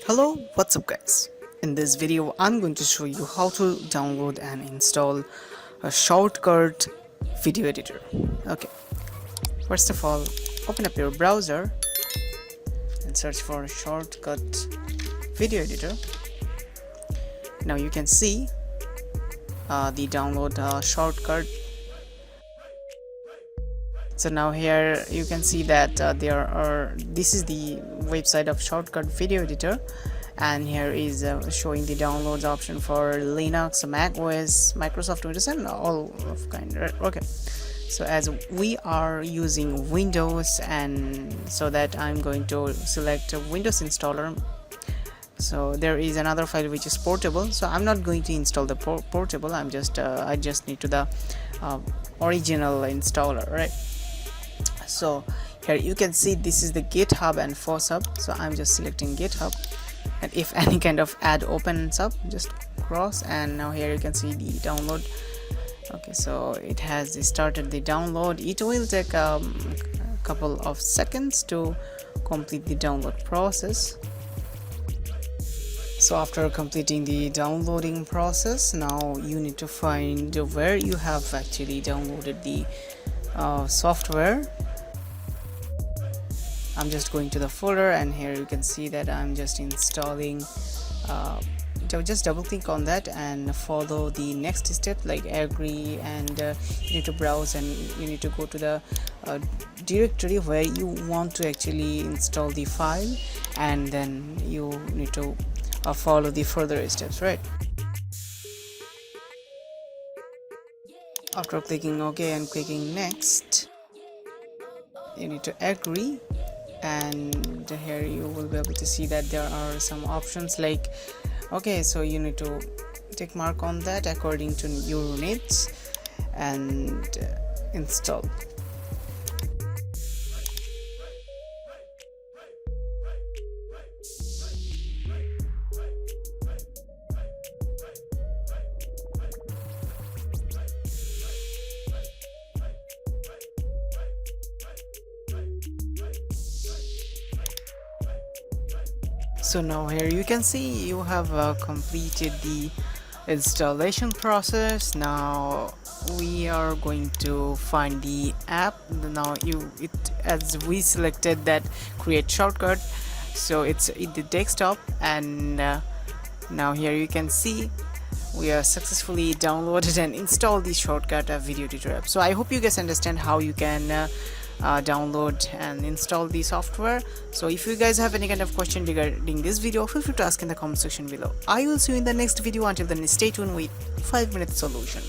Hello, what's up guys? In this video I'm going to show you how to download and install a Shotcut video editor. Okay, first of all open up your browser and search for Shotcut video editor. Now you can see the download Shotcut. So now here you can see that this is the website of Shotcut video editor, and here is showing the downloads option for Linux, Mac OS, Microsoft Windows and all of kind, right? Okay, so as we are using Windows, and so that I'm going to select a Windows installer. So there is another file which is portable, so I'm not going to install the portable. I just need to the original installer, right? So here you can see this is the GitHub and FOSS. So I'm just selecting GitHub, and if any kind of ad opens up, just cross, and now here you can see the download. Okay, so it has started the download. It will take a couple of seconds to complete the download process. So after completing the downloading process, now you need to find where you have actually downloaded the software. I'm just going to the folder, and here you can see that I'm just installing. Just double click on that and follow the next step, like agree, and you need to browse and you need to go to the directory where you want to actually install the file, and then you need to follow the further steps, right? After clicking OK and clicking next, you need to agree, and here you will be able to see that there are some options like, okay, so you need to tick mark on that according to your needs and install. So now here you can see you have completed the installation process. Now we are going to find the app. Now as we selected that create Shotcut, so it's in the desktop, and now here you can see we are successfully downloaded and installed the Shotcut video editor app. So I hope you guys understand how you can download and install the software. So if you guys have any kind of question regarding this video, feel free to ask in the comment section below. I will see you in the next video. Until then, stay tuned with 5-minute solution.